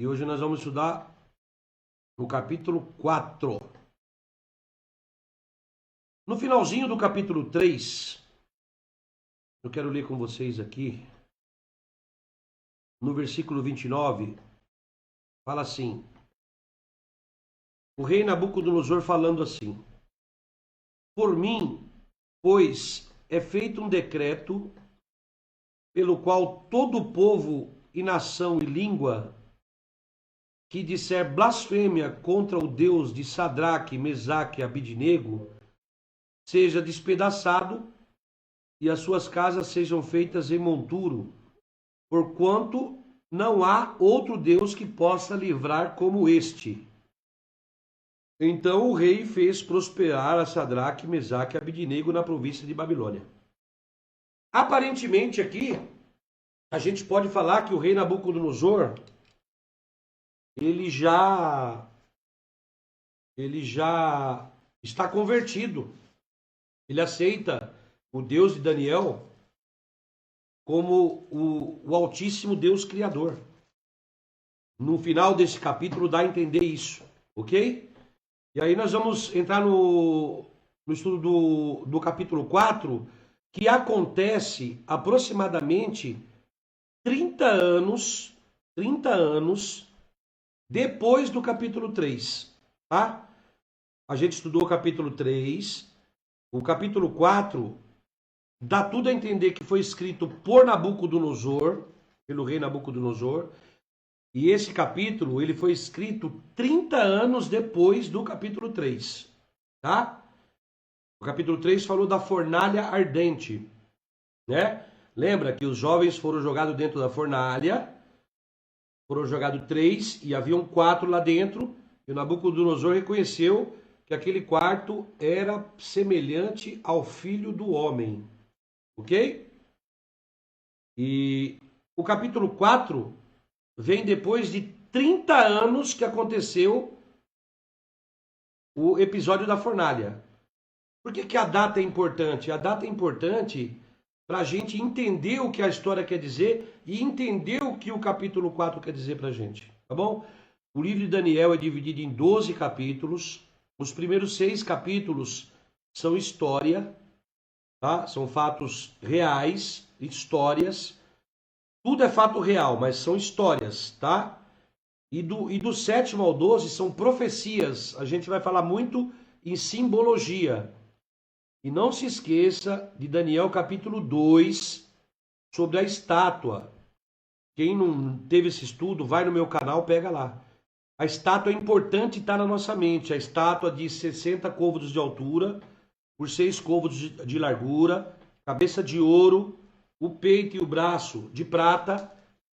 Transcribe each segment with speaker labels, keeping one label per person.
Speaker 1: E hoje nós vamos estudar no capítulo 4. No finalzinho do capítulo 3, eu quero ler com vocês aqui, no versículo 29, fala assim: o rei Nabucodonosor falando assim: por mim, pois, é feito um decreto pelo qual todo o povo e nação e língua que disser blasfêmia contra o Deus de Sadraque, Mesaque e Abidnego seja despedaçado e as suas casas sejam feitas em monturo, porquanto não há outro Deus que possa livrar como este. Então o rei fez prosperar a Sadraque, Mesaque e Abidnego na província de Babilônia. Aparentemente aqui, a gente pode falar que o rei Nabucodonosor, ele já está convertido. Ele aceita o Deus de Daniel como o Altíssimo Deus Criador. No final desse capítulo dá a entender isso, ok? E aí nós vamos entrar no estudo do capítulo 4, que acontece aproximadamente 30 anos depois do capítulo 3, tá? A gente estudou o capítulo 3, o capítulo 4 dá tudo a entender que foi escrito por Nabucodonosor, pelo rei Nabucodonosor, e esse capítulo ele foi escrito 30 anos depois do capítulo 3, tá? O capítulo 3 falou da fornalha ardente, né? Lembra que os jovens foram jogados dentro da fornalha, foram jogados 3 e haviam 4 lá dentro, e o Nabucodonosor reconheceu que aquele quarto era semelhante ao filho do homem, ok? E o capítulo 4 vem depois de 30 anos que aconteceu o episódio da fornalha. Por que a data é importante? A data é importante para a gente entender o que a história quer dizer e entender o que o capítulo 4 quer dizer para a gente, tá bom? O livro de Daniel é dividido em 12 capítulos. Os primeiros 6 capítulos são história, tá? São fatos reais, histórias. Tudo é fato real, mas são histórias, tá? E do 7º ao 12 são profecias. A gente vai falar muito em simbologia. E não se esqueça de Daniel capítulo 2, sobre a estátua. Quem não teve esse estudo, vai no meu canal, pega lá. A estátua é importante estar na nossa mente. A estátua de 60 côvados de altura, por 6 côvados de largura, cabeça de ouro, o peito e o braço de prata,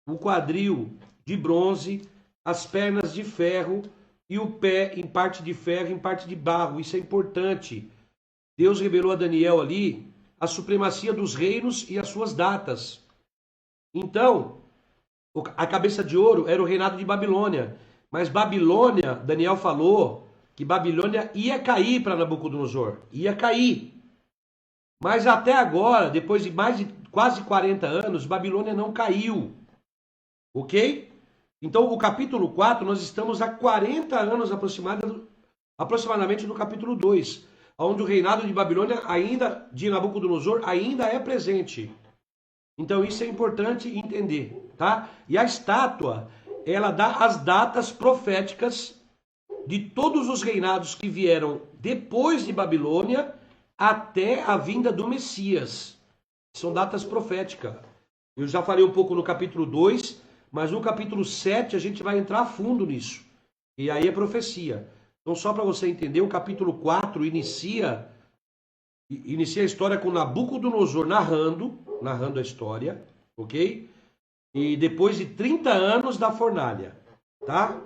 Speaker 1: o quadril de bronze, as pernas de ferro e o pé em parte de ferro e em parte de barro. Isso é importante. Deus revelou a Daniel ali a supremacia dos reinos e as suas datas. Então, a cabeça de ouro era o reinado de Babilônia. Mas Babilônia, Daniel falou que Babilônia ia cair para Nabucodonosor. Ia cair. Mas até agora, depois de mais de quase 40 anos, Babilônia não caiu. Ok? Então, o capítulo 4, nós estamos há 40 anos aproximadamente no capítulo 2, onde o reinado de Babilônia, de Nabucodonosor, ainda é presente. Então, isso é importante entender, tá? E a estátua, ela dá as datas proféticas de todos os reinados que vieram depois de Babilônia até a vinda do Messias. São datas proféticas. Eu já falei um pouco no capítulo 2, mas no capítulo 7 a gente vai entrar a fundo nisso. E aí é profecia. Então, só para você entender, o capítulo 4 inicia a história com Nabucodonosor narrando a história, ok? E depois de 30 anos da fornalha, tá?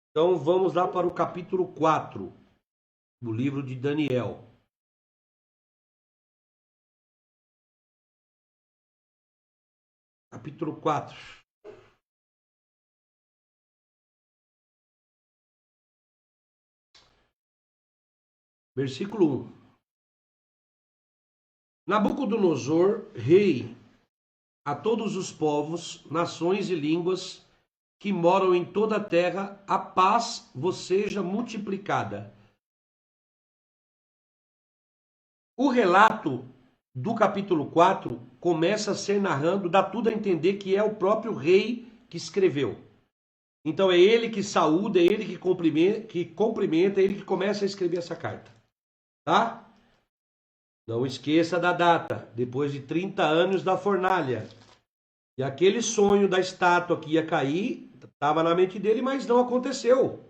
Speaker 1: Então, vamos lá para o capítulo 4 do livro de Daniel. Capítulo 4. Versículo 1. Nabucodonosor, rei, a todos os povos, nações e línguas que moram em toda a terra, a paz vos seja multiplicada. O relato do capítulo 4 começa a ser narrando, dá tudo a entender que é o próprio rei que escreveu. Então é ele que saúda, é ele que cumprimenta, é ele que começa a escrever essa carta. Tá? Não esqueça da data, depois de 30 anos da fornalha. E aquele sonho da estátua que ia cair, estava na mente dele, mas não aconteceu.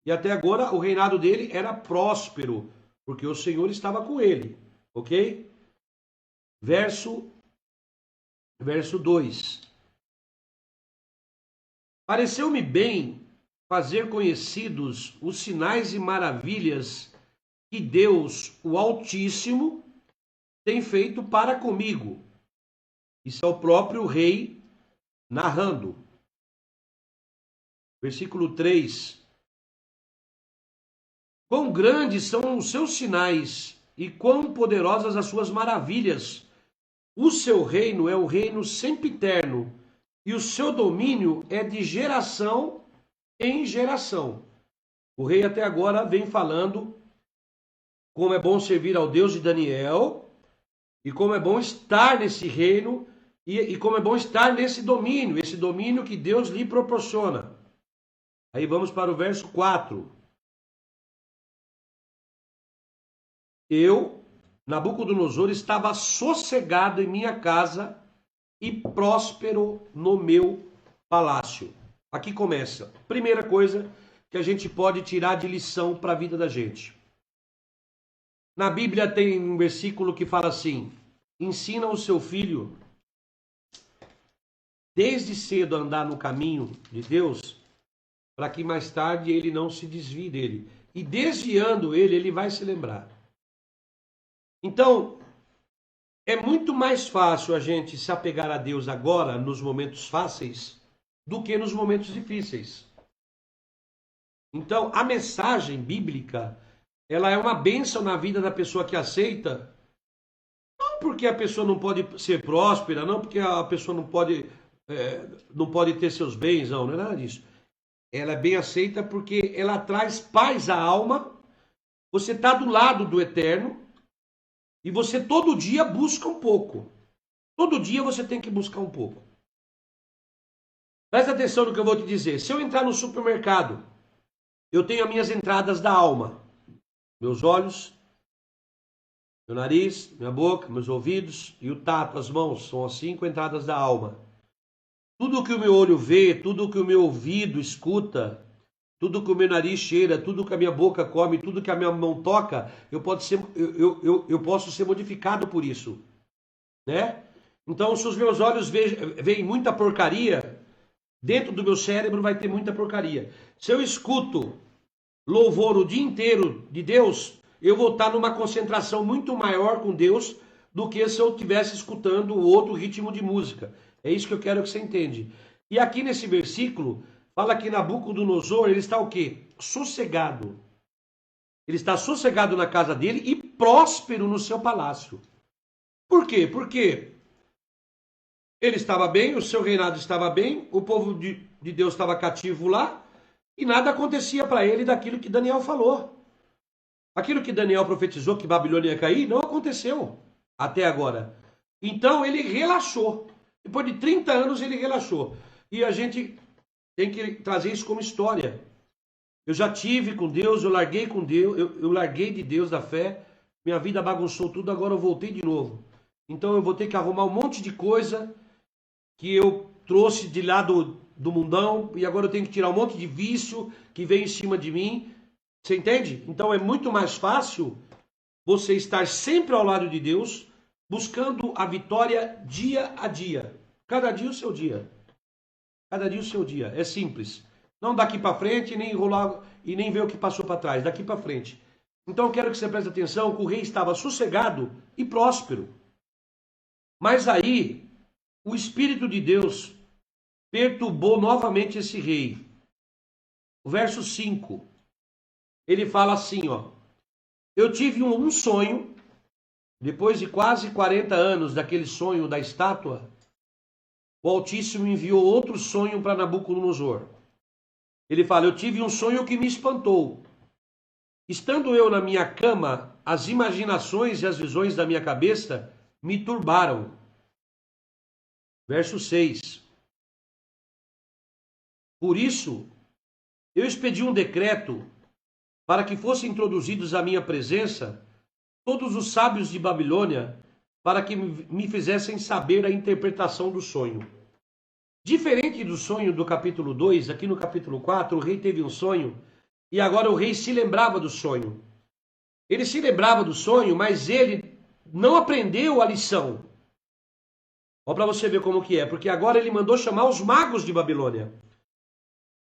Speaker 1: E até agora o reinado dele era próspero, porque o Senhor estava com ele. Ok? Verso 2. Pareceu-me bem fazer conhecidos os sinais e maravilhas que Deus, o Altíssimo, tem feito para comigo. Isso é o próprio rei narrando. Versículo 3. Quão grandes são os seus sinais e quão poderosas as suas maravilhas. O seu reino é o reino sempiterno e o seu domínio é de geração em geração. O rei até agora vem falando como é bom servir ao Deus de Daniel e como é bom estar nesse reino e como é bom estar nesse domínio, esse domínio que Deus lhe proporciona. Aí vamos para o verso 4. Eu, Nabucodonosor, estava sossegado em minha casa e próspero no meu palácio. Aqui começa. Primeira coisa que a gente pode tirar de lição para a vida da gente. Na Bíblia tem um versículo que fala assim: ensina o seu filho desde cedo a andar no caminho de Deus, para que mais tarde ele não se desvie dele. E desviando ele vai se lembrar. Então, é muito mais fácil a gente se apegar a Deus agora, nos momentos fáceis, do que nos momentos difíceis. Então, a mensagem bíblica, ela é uma bênção na vida da pessoa que aceita, não porque a pessoa não pode ser próspera, não porque a pessoa não pode ter seus bens, não é nada disso. Ela é bem aceita porque ela traz paz à alma, você está do lado do eterno, e você todo dia busca um pouco. Todo dia você tem que buscar um pouco. Presta atenção no que eu vou te dizer. Se eu entrar no supermercado, eu tenho as minhas entradas da alma. Meus olhos, meu nariz, minha boca, meus ouvidos e o tato, as mãos. São as 5 entradas da alma. Tudo que o meu olho vê, tudo que o meu ouvido escuta, tudo que o meu nariz cheira, tudo que a minha boca come, tudo que a minha mão toca, eu posso ser modificado por isso, né? Então, se os meus olhos veem muita porcaria, dentro do meu cérebro vai ter muita porcaria. Se eu escuto louvor o dia inteiro de Deus, eu vou estar numa concentração muito maior com Deus do que se eu estivesse escutando outro ritmo de música. É isso que eu quero que você entenda. E aqui nesse versículo, fala que Nabucodonosor, ele está o quê? Sossegado. Ele está sossegado na casa dele e próspero no seu palácio. Por quê? Porque ele estava bem, o seu reinado estava bem, o povo de Deus estava cativo lá, e nada acontecia para ele daquilo que Daniel falou. Aquilo que Daniel profetizou que Babilônia ia cair, não aconteceu até agora. Então ele relaxou. Depois de 30 anos ele relaxou. E a gente tem que trazer isso como história. Eu já tive com Deus, eu larguei com Deus, eu larguei de Deus da fé, minha vida bagunçou tudo, agora eu voltei de novo. Então eu vou ter que arrumar um monte de coisa que eu trouxe de lá do mundão, e agora eu tenho que tirar um monte de vício que vem em cima de mim. Você entende? Então é muito mais fácil você estar sempre ao lado de Deus, buscando a vitória dia a dia. Cada dia o seu dia. Cada dia o seu dia. É simples. Não daqui para frente, nem enrolar e nem ver o que passou para trás. Daqui para frente. Então eu quero que você preste atenção que o rei estava sossegado e próspero. Mas aí, o Espírito de Deus perturbou novamente esse rei. O verso 5. Ele fala assim, ó. Eu tive um sonho, depois de quase 40 anos daquele sonho da estátua, o Altíssimo enviou outro sonho para Nabucodonosor. Ele fala: eu tive um sonho que me espantou. Estando eu na minha cama, as imaginações e as visões da minha cabeça me turbaram. Verso 6. Por isso, eu expedi um decreto para que fossem introduzidos à minha presença todos os sábios de Babilônia, para que me fizessem saber a interpretação do sonho. Diferente do sonho do capítulo 2, aqui no capítulo 4, o rei teve um sonho e agora o rei se lembrava do sonho. Ele se lembrava do sonho, mas ele não aprendeu a lição. Olha para você ver como que é, porque agora ele mandou chamar os magos de Babilônia.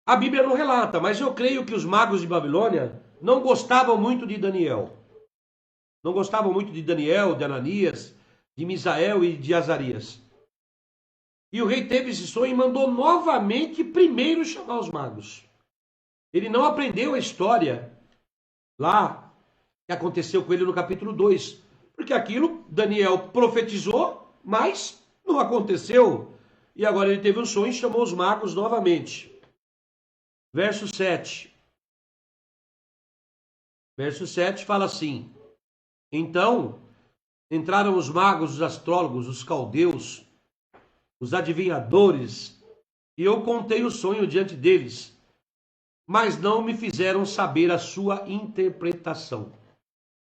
Speaker 1: A Bíblia não relata, mas eu creio que os magos de Babilônia não gostavam muito de Daniel. Não gostavam muito de Daniel, de Ananias, de Misael e de Azarias. E o rei teve esse sonho e mandou novamente primeiro chamar os magos. Ele não aprendeu a história lá que aconteceu com ele no capítulo 2. Porque aquilo Daniel profetizou, mas não aconteceu. E agora ele teve um sonho e chamou os magos novamente. Verso 7. Verso 7 fala assim: então entraram os magos, os astrólogos, os caldeus, os adivinhadores, e eu contei o sonho diante deles, mas não me fizeram saber a sua interpretação.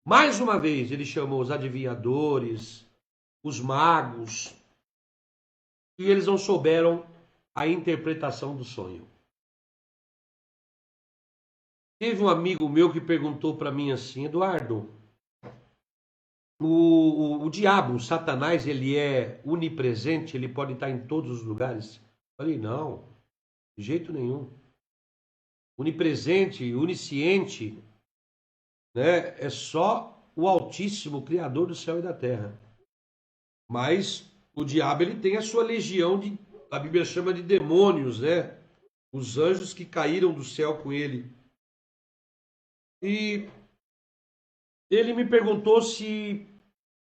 Speaker 1: Mais uma vez ele chamou os adivinhadores, os magos, e eles não souberam a interpretação do sonho. Teve um amigo meu que perguntou para mim assim: Eduardo, o diabo, o Satanás, ele é onipresente, ele pode estar em todos os lugares? Eu falei: não, de jeito nenhum. Onipresente, onisciente, né, é só o Altíssimo, Criador do céu e da terra. Mas o diabo, ele tem a sua legião de, a Bíblia chama de demônios, né? Os anjos que caíram do céu com ele. E ele me perguntou se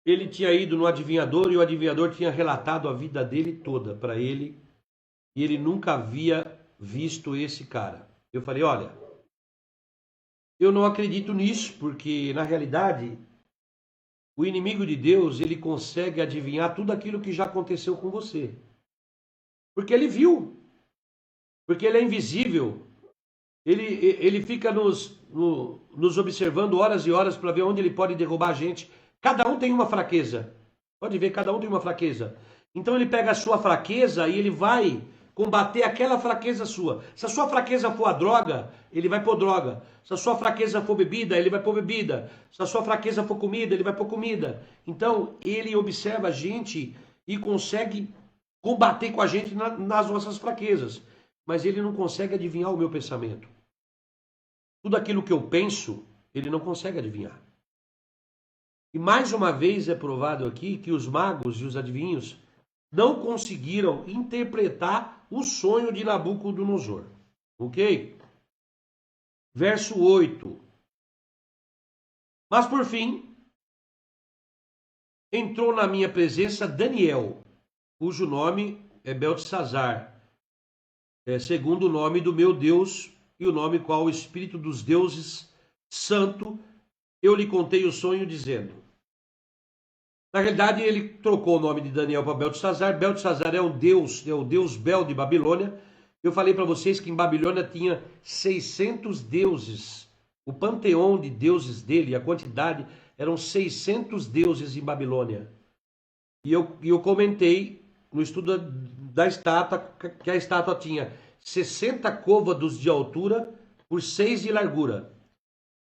Speaker 1: ele tinha ido no adivinhador e o adivinhador tinha relatado a vida dele toda para ele e ele nunca havia visto esse cara. Eu falei: olha, eu não acredito nisso, porque na realidade o inimigo de Deus, ele consegue adivinhar tudo aquilo que já aconteceu com você. Porque ele viu, porque ele é invisível. Ele fica nos observando horas e horas para ver onde ele pode derrubar a gente. Cada um tem uma fraqueza. Pode ver, cada um tem uma fraqueza. Então ele pega a sua fraqueza e ele vai combater aquela fraqueza sua. Se a sua fraqueza for a droga, ele vai pôr droga. Se a sua fraqueza for bebida, ele vai pôr bebida. Se a sua fraqueza for comida, ele vai pôr comida. Então ele observa a gente e consegue combater com a gente nas nossas fraquezas. Mas ele não consegue adivinhar o meu pensamento. Tudo aquilo que eu penso, ele não consegue adivinhar. E mais uma vez é provado aqui que os magos e os adivinhos não conseguiram interpretar o sonho de Nabucodonosor. Ok? Verso 8. Mas por fim, entrou na minha presença Daniel, cujo nome é Beltesazar, segundo o nome do meu Deus e o nome qual o Espírito dos deuses santo, eu lhe contei o sonho dizendo. Na realidade, ele trocou o nome de Daniel para Beltesazar. Beltesazar é o deus Bel de Babilônia. Eu falei para vocês que em Babilônia tinha 600 deuses. O panteão de deuses dele, a quantidade, eram 600 deuses em Babilônia. E eu comentei no estudo da estátua, que a estátua tinha 60 côvados de altura por 6 de largura.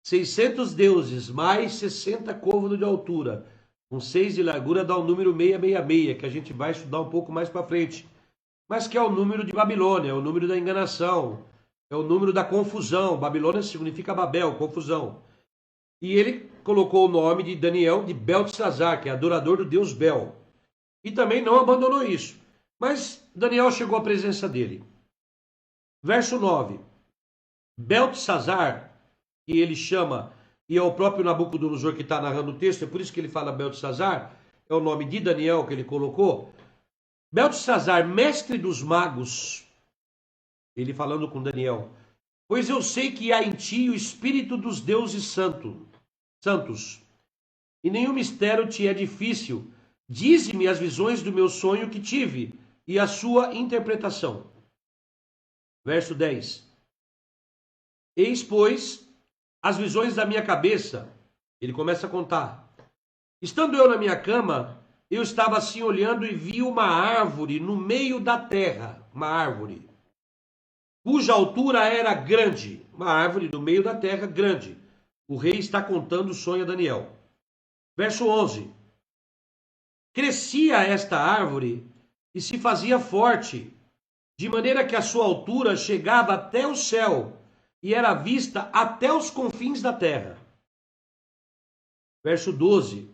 Speaker 1: 600 deuses mais 60 côvados de altura, com 6 de largura, dá o número 666, que a gente vai estudar um pouco mais para frente. Mas que é o número de Babilônia, é o número da enganação, é o número da confusão. Babilônia significa Babel, confusão. E ele colocou o nome de Daniel de Beltesazar, que é adorador do deus Bel. E também não abandonou isso. Mas Daniel chegou à presença dele. Verso 9. Beltesazar, que ele chama, e é o próprio Nabucodonosor que está narrando o texto, é por isso que ele fala Beltesazar, é o nome de Daniel que ele colocou. Beltesazar, mestre dos magos, ele falando com Daniel, Pois eu sei que há em ti o Espírito dos deuses santos, e nenhum mistério te é difícil. Dize-me as visões do meu sonho que tive e a sua interpretação. Verso 10. Eis, pois, as visões da minha cabeça. Ele começa a contar. Estando eu na minha cama, eu estava assim olhando e vi uma árvore no meio da terra. Uma árvore, cuja altura era grande. Uma árvore no meio da terra grande. O rei está contando o sonho a Daniel. Verso 11. Crescia esta árvore e se fazia forte, de maneira que a sua altura chegava até o céu e era vista até os confins da terra. Verso 12.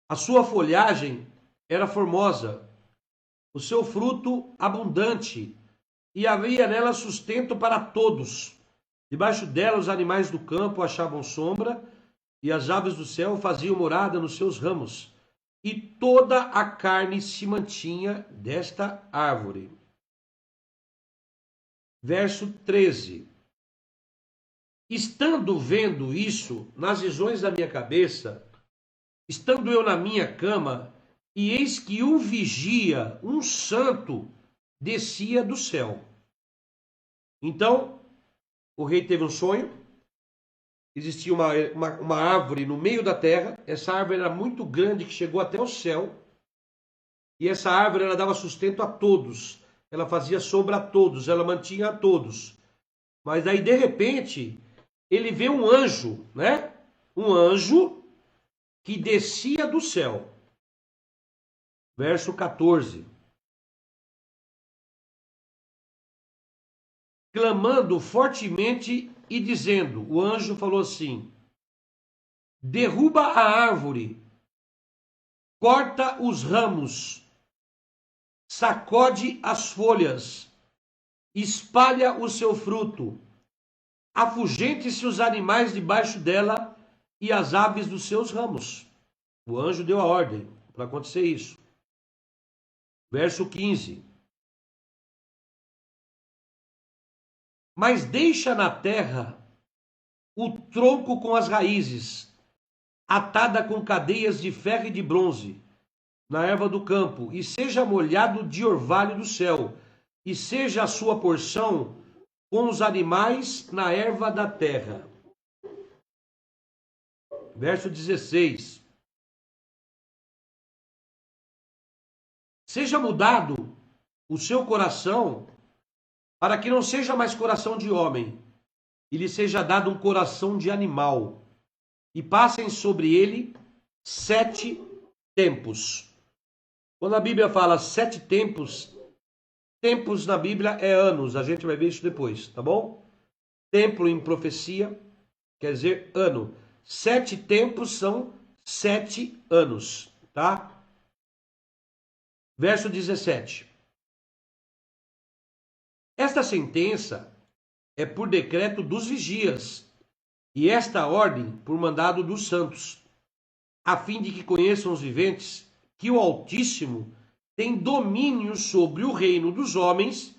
Speaker 1: A sua folhagem era formosa, o seu fruto abundante, e havia nela sustento para todos. Debaixo dela os animais do campo achavam sombra, e as aves do céu faziam morada nos seus ramos. E toda a carne se mantinha desta árvore. Verso 13. Estando vendo isso nas visões da minha cabeça, estando eu na minha cama, e eis que um vigia, um santo, descia do céu. Então, o rei teve um sonho. Existia uma árvore no meio da terra. Essa árvore era muito grande, que chegou até o céu. E essa árvore, ela dava sustento a todos. Ela fazia sombra a todos, ela mantinha a todos. Mas aí, de repente, ele vê um anjo, né? Um anjo que descia do céu. Verso 14. Clamando fortemente e dizendo, o anjo falou assim: derruba a árvore, corta os ramos, sacode as folhas, espalha o seu fruto, afugente-se os animais debaixo dela e as aves dos seus ramos. O anjo deu a ordem para acontecer isso. Verso 15. Mas deixa na terra o tronco com as raízes, atada com cadeias de ferro e de bronze, na erva do campo, e seja molhado de orvalho do céu, e seja a sua porção com os animais na erva da terra. Verso 16. Seja mudado o seu coração, para que não seja mais coração de homem, e lhe seja dado um coração de animal, e passem sobre ele 7 tempos. Quando a Bíblia fala 7 tempos, tempos na Bíblia é anos, a gente vai ver isso depois, tá bom? Tempo em profecia quer dizer ano. 7 tempos são 7 anos, tá? Verso 17. Esta sentença é por decreto dos vigias, e esta ordem por mandado dos santos, a fim de que conheçam os viventes que o Altíssimo tem domínio sobre o reino dos homens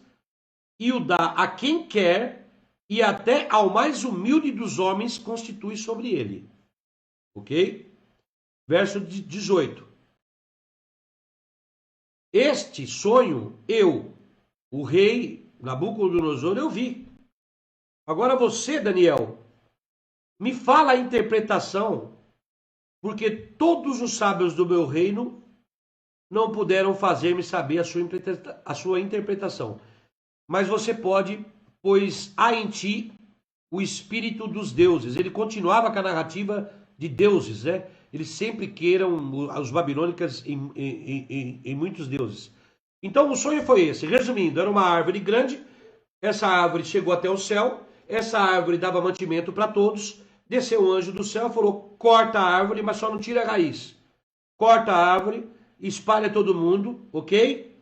Speaker 1: e o dá a quem quer, e até ao mais humilde dos homens constitui sobre ele. Ok? Verso 18. Este sonho eu, o rei Nabucodonosor, eu vi. Agora você, Daniel, me fala a interpretação, porque todos os sábios do meu reino não puderam fazer-me saber a sua interpretação. Mas você pode, pois há em ti o espírito dos deuses. Ele continuava com a narrativa de deuses, né? Eles sempre queiram, os babilônicos, em muitos deuses. Então o sonho foi esse. Resumindo, era uma árvore grande, essa árvore chegou até o céu, essa árvore dava mantimento para todos, desceu um anjo do céu e falou, corta a árvore, mas só não tira a raiz. Corta a árvore, espalha todo mundo, ok?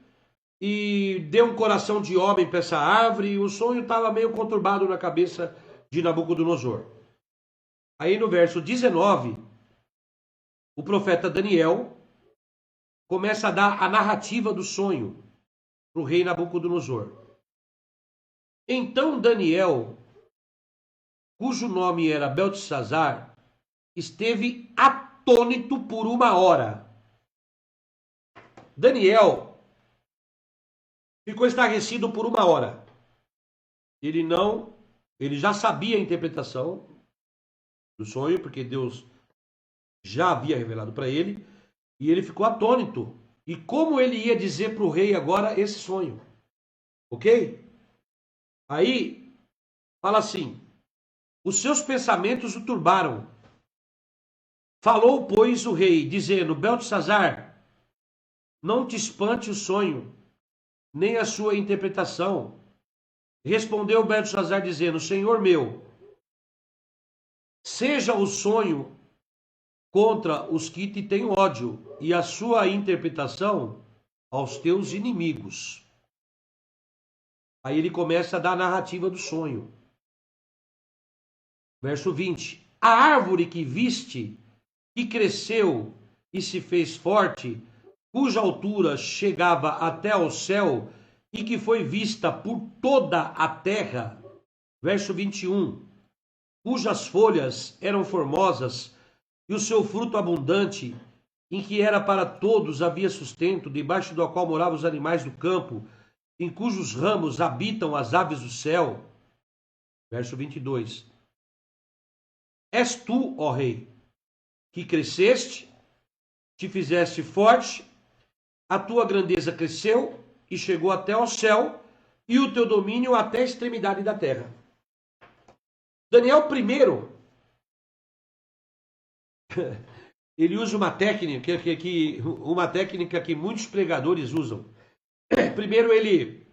Speaker 1: E deu um coração de homem para essa árvore, e o sonho estava meio conturbado na cabeça de Nabucodonosor. Aí no verso 19, o profeta Daniel começa a dar a narrativa do sonho para o rei Nabucodonosor. Então Daniel cujo nome era Beltesazar, esteve atônito por 1 hora. Daniel ficou estarrecido por 1 hora. Ele já sabia a interpretação do sonho, porque Deus já havia revelado para ele, e ele ficou atônito. E como ele ia dizer para o rei agora esse sonho? Ok? Aí, fala assim, os seus pensamentos o turbaram. Falou, pois, o rei, dizendo, Beltesazar, não te espante o sonho, nem a sua interpretação. Respondeu Beltesazar, dizendo, Senhor meu, seja o sonho contra os que te têm ódio, e a sua interpretação aos teus inimigos. Aí ele começa a dar a narrativa do sonho. Verso 20. A árvore que viste, que cresceu e se fez forte, cuja altura chegava até ao céu, e que foi vista por toda a terra. Verso 21. Cujas folhas eram formosas, e o seu fruto abundante, em que era para todos havia sustento, debaixo do qual moravam os animais do campo, em cujos ramos habitam as aves do céu. Verso 22. És tu, ó rei, que cresceste, te fizeste forte, a tua grandeza cresceu e chegou até ao céu, e o teu domínio até a extremidade da terra. Daniel I, ele usa uma técnica que muitos pregadores usam. Primeiro ele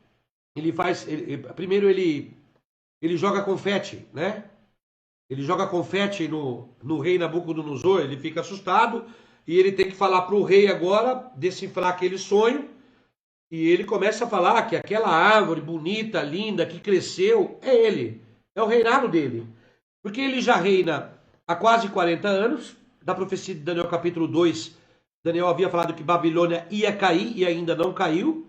Speaker 1: joga confete, né? Ele joga confete no rei Nabucodonosor, ele fica assustado e ele tem que falar para o rei agora decifrar aquele sonho. E ele começa a falar que aquela árvore bonita, linda, que cresceu, é ele, é o reinado dele. Porque ele já reina há quase 40 anos, da profecia de Daniel capítulo 2, Daniel havia falado que Babilônia ia cair e ainda não caiu.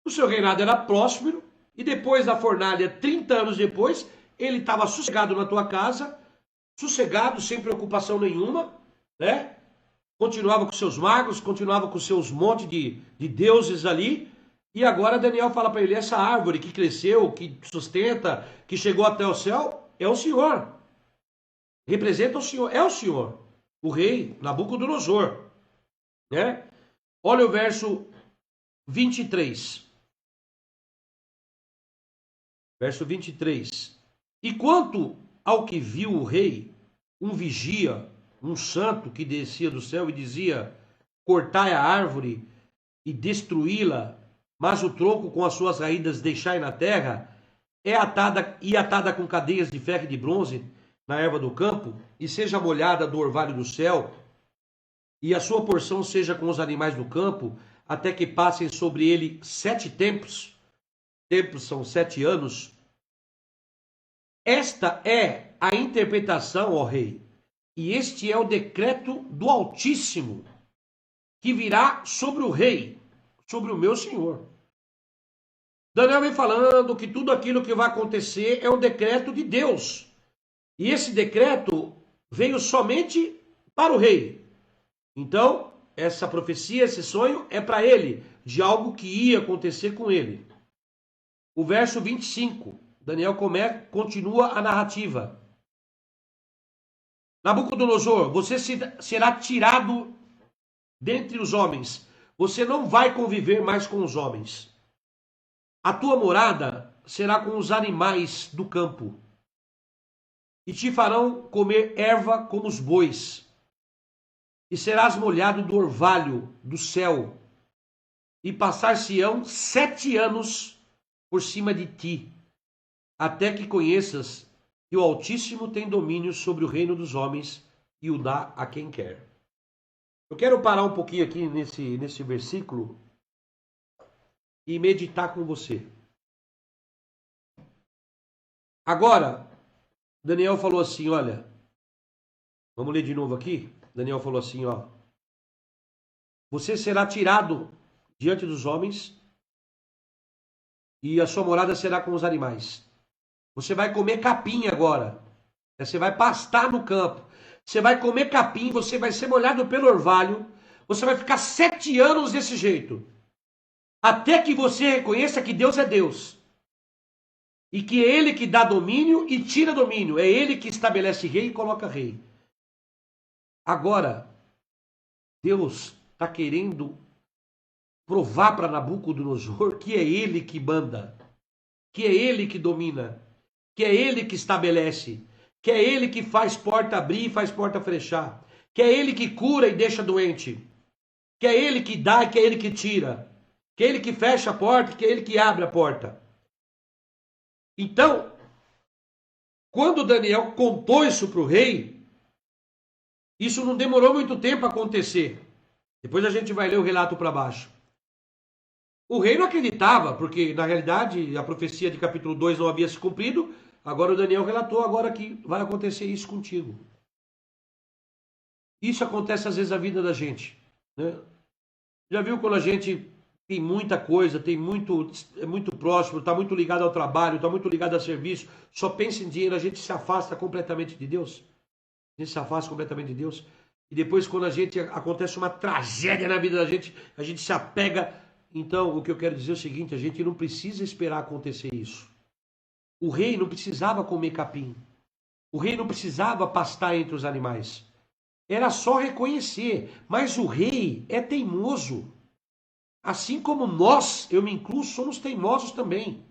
Speaker 1: O seu reinado era próspero e depois da fornalha, 30 anos depois, ele estava sossegado na tua casa, sossegado, sem preocupação nenhuma, né? Continuava com seus magos, continuava com seus montes de deuses ali. E agora Daniel fala para ele, essa árvore que cresceu, que sustenta, que chegou até o céu, é o Senhor. Representa o Senhor, é o Senhor. O rei Nabucodonosor, né? Olha o verso 23. Verso 23. E quanto ao que viu o rei, um vigia, um santo que descia do céu e dizia, cortai a árvore e destruí-la, mas o tronco com as suas raízes deixai na terra, atada com cadeias de ferro e de bronze na erva do campo, e seja molhada do orvalho do céu, e a sua porção seja com os animais do campo, até que passem sobre ele 7 tempos. Tempos são 7 anos. Esta é a interpretação, ó rei, e este é o decreto do Altíssimo, que virá sobre o rei, sobre o meu senhor. Daniel vem falando que tudo aquilo que vai acontecer é um decreto de Deus. E esse decreto veio somente para o rei. Então, essa profecia, esse sonho é para ele, de algo que ia acontecer com ele. O verso 25, Daniel continua a narrativa. Nabucodonosor, você será tirado dentre os homens. Você não vai conviver mais com os homens. A tua morada será com os animais do campo. E te farão comer erva como os bois. E serás molhado do orvalho do céu. E passar-se-ão 7 anos por cima de ti, até que conheças que o Altíssimo tem domínio sobre o reino dos homens e o dá a quem quer. Eu quero parar um pouquinho aqui nesse versículo e meditar com você. Agora, Daniel falou assim, olha, vamos ler de novo aqui? Daniel falou assim, ó, você será tirado diante dos homens e a sua morada será com os animais. Você vai comer capim agora. Você vai pastar no campo. Você vai comer capim, você vai ser molhado pelo orvalho. Você vai ficar 7 anos desse jeito. Até que você reconheça que Deus é Deus. E que é Ele que dá domínio e tira domínio. É Ele que estabelece rei e coloca rei. Agora, Deus está querendo provar para Nabucodonosor que é Ele que manda. Que é Ele que domina. Que é Ele que estabelece. Que é Ele que faz porta abrir e faz porta fechar. Que é Ele que cura e deixa doente. Que é Ele que dá e que é Ele que tira. Que é Ele que fecha a porta e que é Ele que abre a porta. Então, quando Daniel contou isso para o rei, isso não demorou muito tempo a acontecer. Depois a gente vai ler o relato para baixo. O rei não acreditava, porque na realidade a profecia de capítulo 2 não havia se cumprido. Agora o Daniel relatou agora que vai acontecer isso contigo. Isso acontece às vezes na vida da gente, né? Já viu quando a gente tem muita coisa, é muito próximo, está muito ligado ao trabalho, está muito ligado a serviço, só pensa em dinheiro, a gente se afasta completamente de Deus. A gente se afasta completamente de Deus. E depois, quando acontece uma tragédia na vida da gente, a gente se apega. Então, o que eu quero dizer é o seguinte: a gente não precisa esperar acontecer isso. O rei não precisava comer capim. O rei não precisava pastar entre os animais. Era só reconhecer. Mas o rei é teimoso. Assim como nós, eu me incluo, somos teimosos também.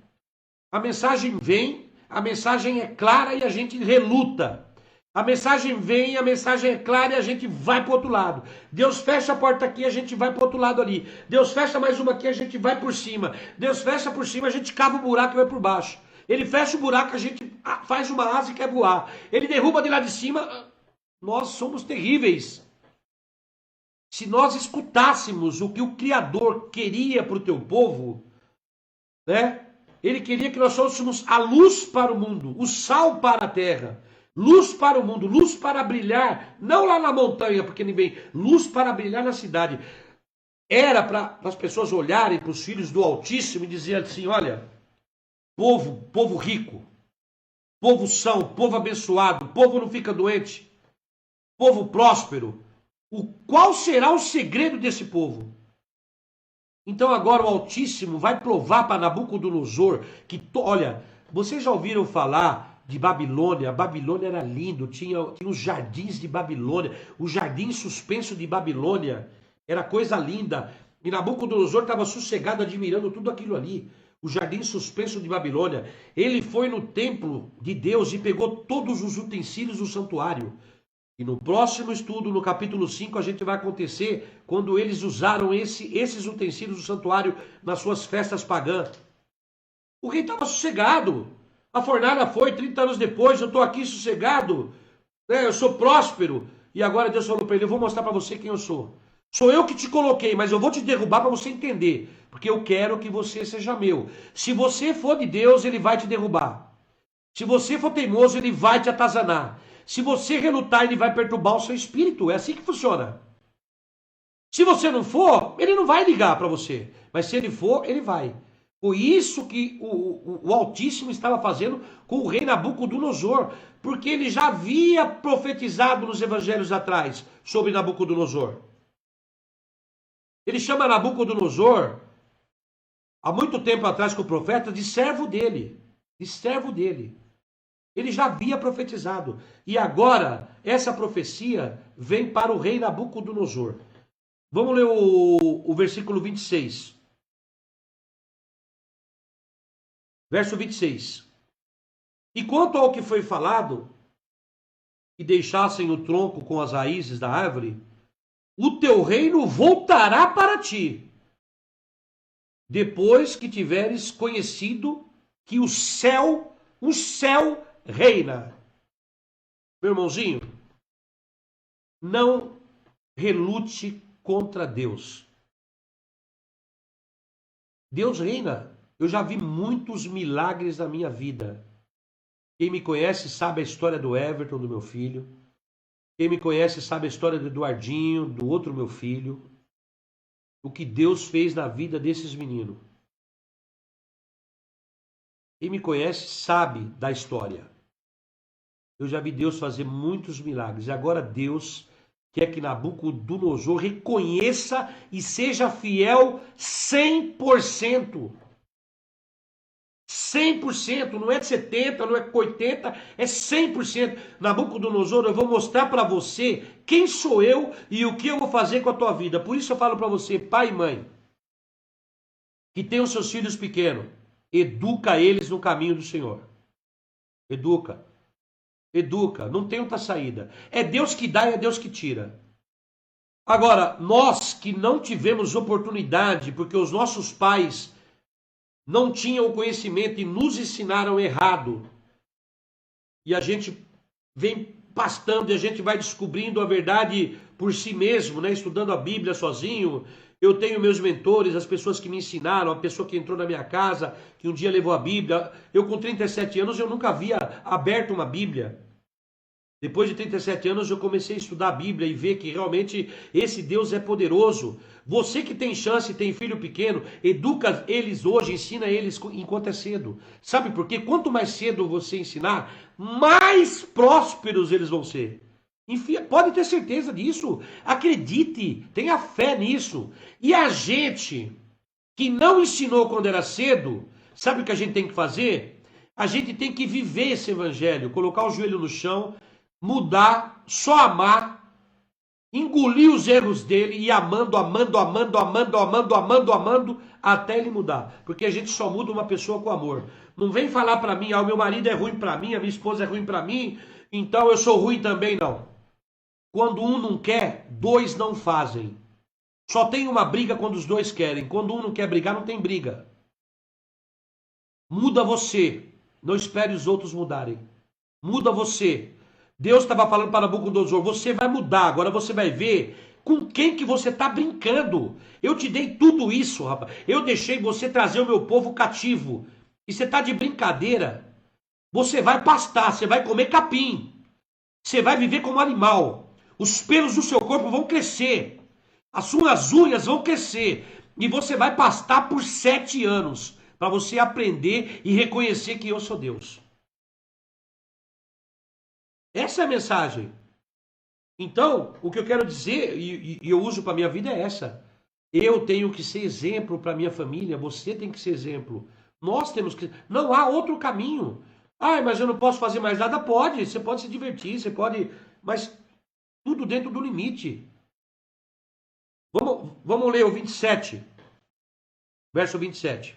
Speaker 1: A mensagem vem, a mensagem é clara e a gente reluta. A mensagem vem, a mensagem é clara e a gente vai para o outro lado. Deus fecha a porta aqui, a gente vai para o outro lado ali. Deus fecha mais uma aqui, a gente vai por cima. Deus fecha por cima, a gente cava o buraco e vai por baixo. Ele fecha o buraco, a gente faz uma asa e quer voar. Ele derruba de lá de cima. Nós somos terríveis. Se nós escutássemos o que o Criador queria para o teu povo, né? Ele queria que nós fôssemos a luz para o mundo, o sal para a terra, luz para o mundo, luz para brilhar, não lá na montanha, porque ninguém, luz para brilhar na cidade. Era para as pessoas olharem para os filhos do Altíssimo e dizer assim: olha, povo rico, povo são, povo abençoado, povo não fica doente, povo próspero. Qual será o segredo desse povo? Então agora o Altíssimo vai provar para Nabucodonosor que, olha, vocês já ouviram falar de Babilônia? A Babilônia era lindo, tinha os jardins de Babilônia, o jardim suspenso de Babilônia, era coisa linda. E Nabucodonosor estava sossegado admirando tudo aquilo ali. O jardim suspenso de Babilônia. Ele foi no templo de Deus e pegou todos os utensílios do santuário. E no próximo estudo, no capítulo 5, a gente vai acontecer quando eles usaram esses utensílios do santuário nas suas festas pagãs. O rei estava sossegado. A fornalha foi 30 anos depois, eu estou aqui sossegado, né? Eu sou próspero. E agora Deus falou para ele: eu vou mostrar para você quem eu sou. Sou eu que te coloquei, mas eu vou te derrubar para você entender. Porque eu quero que você seja meu. Se você for de Deus, ele vai te derrubar. Se você for teimoso, ele vai te atazanar. Se você relutar, ele vai perturbar o seu espírito. É assim que funciona. Se você não for, ele não vai ligar para você. Mas se ele for, ele vai. Foi isso que o Altíssimo estava fazendo com o rei Nabucodonosor. Porque ele já havia profetizado nos evangelhos atrás sobre Nabucodonosor. Ele chama Nabucodonosor, há muito tempo atrás com o profeta, de servo dele. De servo dele. Ele já havia profetizado. E agora, essa profecia vem para o rei Nabucodonosor. Vamos ler o versículo 26. Verso 26. E quanto ao que foi falado, que deixassem o tronco com as raízes da árvore, o teu reino voltará para ti, depois que tiveres conhecido que o céu reina. Meu irmãozinho, não relute contra Deus. Deus reina. Eu já vi muitos milagres na minha vida. Quem me conhece sabe a história do Everton, do meu filho. Quem me conhece sabe a história do Eduardinho, do outro meu filho. O que Deus fez na vida desses meninos. Quem me conhece sabe da história. Eu já vi Deus fazer muitos milagres. E agora Deus quer que Nabucodonosor reconheça e seja fiel 100%. 100%, não é de 70, não é 80, é 100%. Nabucodonosor, eu vou mostrar para você quem sou eu e o que eu vou fazer com a tua vida. Por isso eu falo para você, pai e mãe, que tem os seus filhos pequenos, educa eles no caminho do Senhor. Educa. Educa, não tem outra saída. É Deus que dá e é Deus que tira. Agora, nós que não tivemos oportunidade, porque os nossos pais não tinham o conhecimento e nos ensinaram errado, e a gente vem pastando e a gente vai descobrindo a verdade por si mesmo, né? Estudando a Bíblia sozinho. Eu tenho meus mentores, as pessoas que me ensinaram, a pessoa que entrou na minha casa, que um dia levou a Bíblia. Eu com 37 anos, eu nunca havia aberto uma Bíblia. Depois de 37 anos eu comecei a estudar a Bíblia e ver que realmente esse Deus é poderoso. Você que tem chance, tem filho pequeno, educa eles hoje, ensina eles enquanto é cedo. Sabe por quê? Quanto mais cedo você ensinar, mais prósperos eles vão ser. Enfim, pode ter certeza disso. Acredite, tenha fé nisso. E a gente que não ensinou quando era cedo, sabe o que a gente tem que fazer? A gente tem que viver esse evangelho, colocar o joelho no chão, mudar, só amar, engolir os erros dele e amando, até ele mudar. Porque a gente só muda uma pessoa com amor. Não vem falar para mim, o meu marido é ruim para mim, a minha esposa é ruim para mim, então eu sou ruim também, não. Quando um não quer, dois não fazem. Só tem uma briga quando os dois querem. Quando um não quer brigar, não tem briga. Muda você. Não espere os outros mudarem. Muda você. Deus estava falando para Nabucodonosor, você vai mudar, agora você vai ver com quem que você está brincando. Eu te dei tudo isso, rapaz. Eu deixei você trazer o meu povo cativo. E você está de brincadeira. Você vai pastar, você vai comer capim. Você vai viver como animal. Os pelos do seu corpo vão crescer. As suas unhas vão crescer. E você vai pastar por 7 anos. Para você aprender e reconhecer que eu sou Deus. Essa é a mensagem. Então, o que eu quero dizer, e eu uso para a minha vida, é essa. Eu tenho que ser exemplo para a minha família, você tem que ser exemplo. Nós temos que. Não há outro caminho. Ah, mas eu não posso fazer mais nada. Pode, você pode se divertir, você pode. Mas tudo dentro do limite. Vamos ler o 27. Verso 27.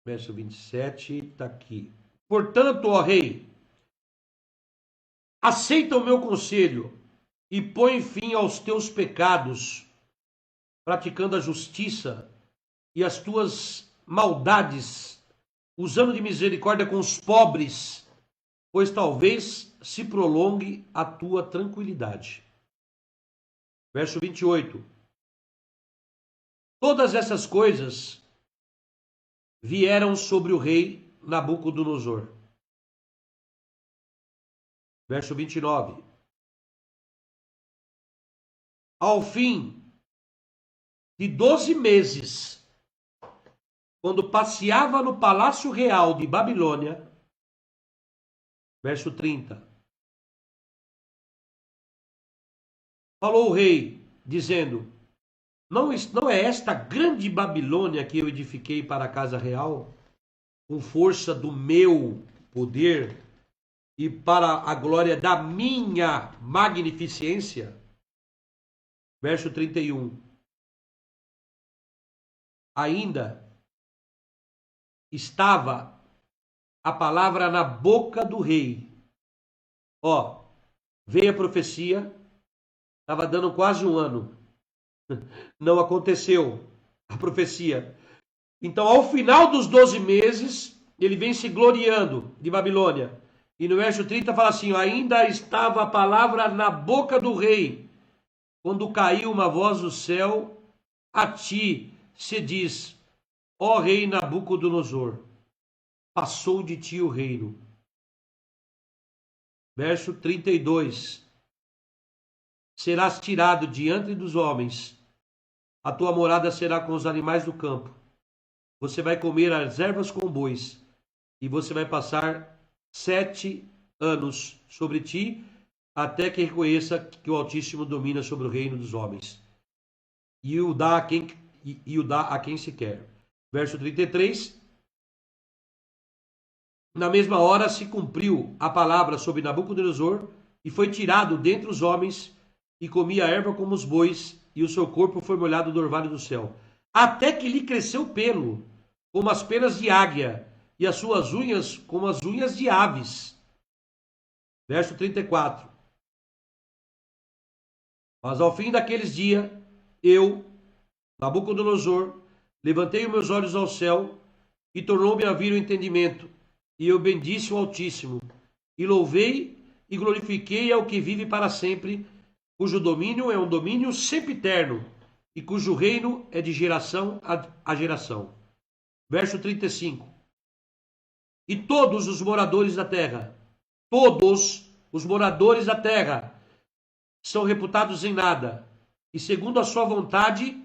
Speaker 1: Verso 27 está aqui. Portanto, ó rei, aceita o meu conselho e põe fim aos teus pecados, praticando a justiça e as tuas maldades, usando de misericórdia com os pobres, pois talvez se prolongue a tua tranquilidade. Verso 28. Todas essas coisas vieram sobre o rei Nabucodonosor. Verso 29. Ao fim de 12 meses, quando passeava no palácio real de Babilônia, verso 30, falou o rei, dizendo, não é esta grande Babilônia que eu edifiquei para a casa real, com força do meu poder e para a glória da minha magnificência? Verso 31. Ainda estava a palavra na boca do rei. Ó, veio a profecia, estava dando quase um ano. Não aconteceu a profecia. Então, ao final dos 12 meses, ele vem se gloriando de Babilônia. E no verso 30 fala assim, ó, ainda estava a palavra na boca do rei, quando caiu uma voz do céu, a ti se diz, ó rei Nabucodonosor, passou de ti o reino. Verso 32. Serás tirado diante dos homens, a tua morada será com os animais do campo. Você vai comer as ervas com bois, e você vai passar 7 anos sobre ti, até que reconheça que o Altíssimo domina sobre o reino dos homens e o dá a quem se quer. Verso 33. Na mesma hora se cumpriu a palavra sobre Nabucodonosor, e foi tirado dentre os homens, e comia erva como os bois, e o seu corpo foi molhado do orvalho do céu, até que lhe cresceu pelo, como as penas de águia, e as suas unhas como as unhas de aves. Verso 34. Mas ao fim daqueles dias, eu, Nabucodonosor, levantei os meus olhos ao céu, e tornou-me a vir o entendimento, e eu bendisse o Altíssimo, e louvei e glorifiquei ao que vive para sempre, cujo domínio é um domínio sempiterno, e cujo reino é de geração a geração. Verso 35. E todos os moradores da terra, todos os moradores da terra, são reputados em nada, e segundo a sua vontade,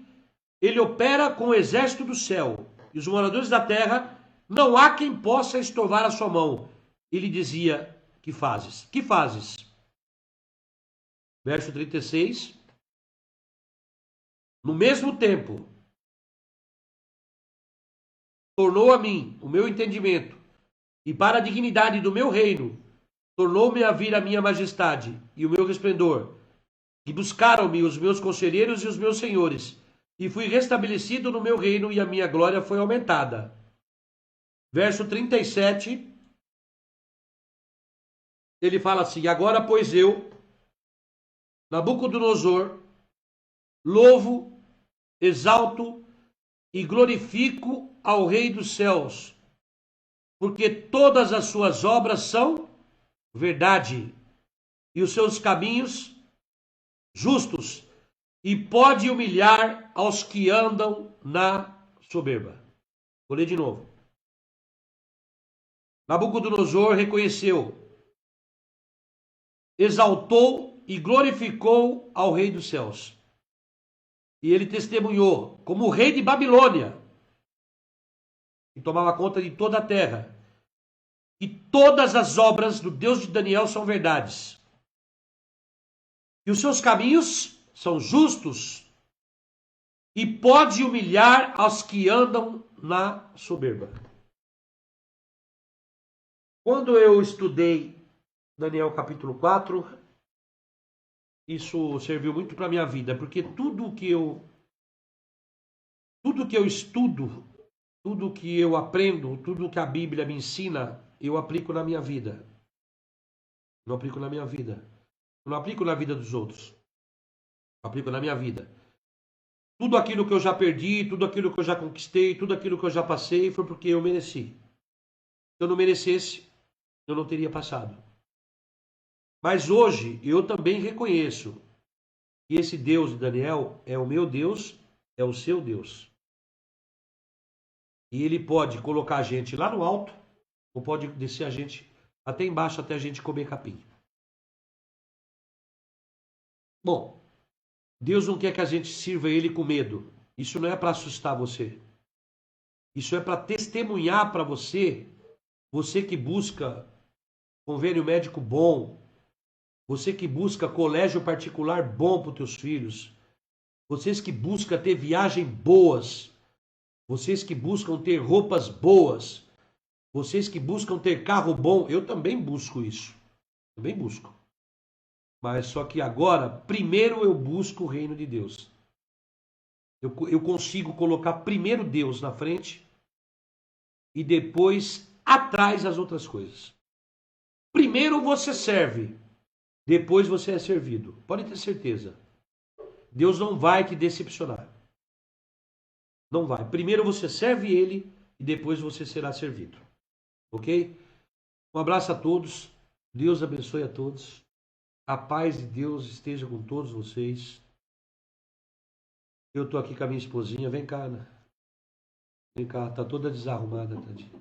Speaker 1: ele opera com o exército do céu, e os moradores da terra, não há quem possa estorvar a sua mão. Ele dizia: que fazes? Que fazes? Verso 36. No mesmo tempo, tornou a mim o meu entendimento, e para a dignidade do meu reino, tornou-me a vir a minha majestade e o meu resplendor, e buscaram-me os meus conselheiros e os meus senhores, e fui restabelecido no meu reino, e a minha glória foi aumentada. Verso 37, ele fala assim: agora, pois eu, Nabucodonosor, louvo, exalto e glorifico ao Rei dos céus, porque todas as suas obras são verdade, e os seus caminhos justos, e pode humilhar aos que andam na soberba. Vou ler de novo. Nabucodonosor reconheceu, exaltou e glorificou ao Rei dos céus. E ele testemunhou como o rei de Babilônia, que tomava conta de toda a terra, e todas as obras do Deus de Daniel são verdades, e os seus caminhos são justos, e pode humilhar aos que andam na soberba. Quando eu estudei Daniel capítulo 4, isso serviu muito para a minha vida, porque tudo que eu estudo, tudo que eu aprendo, tudo que a Bíblia me ensina, eu aplico na minha vida. Não aplico na minha vida. Não aplico na vida dos outros. Aplico na minha vida. Tudo aquilo que eu já perdi, tudo aquilo que eu já conquistei, tudo aquilo que eu já passei, foi porque eu mereci. Se eu não merecesse, eu não teria passado. Mas hoje, eu também reconheço que esse Deus de Daniel é o meu Deus, é o seu Deus. E ele pode colocar a gente lá no alto, ou pode descer a gente até embaixo, até a gente comer capim. Bom, Deus não quer que a gente sirva Ele com medo. Isso não é para assustar você. Isso é para testemunhar para você, você que busca convênio médico bom, você que busca colégio particular bom para os teus filhos, vocês que buscam ter viagens boas, vocês que buscam ter roupas boas, vocês que buscam ter carro bom, eu também busco isso. Também busco. Mas só que agora, primeiro eu busco o reino de Deus. Eu consigo colocar primeiro Deus na frente e depois atrás as outras coisas. Primeiro você serve, depois você é servido. Pode ter certeza. Deus não vai te decepcionar. Não vai. Primeiro você serve Ele e depois você será servido. Ok? Um abraço a todos. Deus abençoe a todos. A paz de Deus esteja com todos vocês. Eu estou aqui com a minha esposinha. Vem cá, Ana. Vem cá. Tá toda desarrumada, tadinha.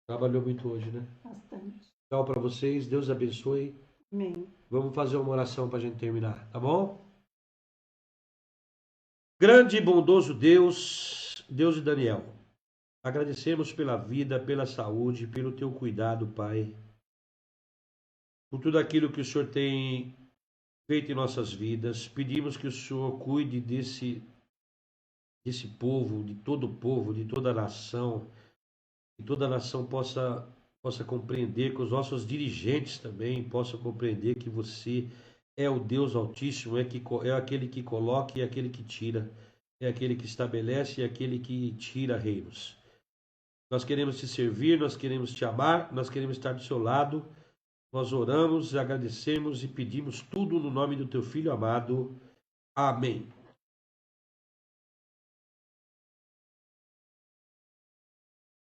Speaker 1: Trabalhou muito hoje, né?
Speaker 2: Bastante.
Speaker 1: Tchau para vocês. Deus abençoe.
Speaker 2: Amém.
Speaker 1: Vamos fazer uma oração para a gente terminar, tá bom? Grande e bondoso Deus, Deus de Daniel. Agradecemos pela vida, pela saúde, pelo teu cuidado, Pai, por tudo aquilo que o Senhor tem feito em nossas vidas. Pedimos que o Senhor cuide desse povo, de todo o povo, de toda a nação, que toda a nação possa compreender, que os nossos dirigentes também possam compreender que você é o Deus Altíssimo, é aquele que coloca e é aquele que tira, é aquele que estabelece e é aquele que tira reinos. Nós queremos te servir, nós queremos te amar, nós queremos estar do seu lado. Nós oramos, agradecemos e pedimos tudo no nome do teu Filho amado. Amém.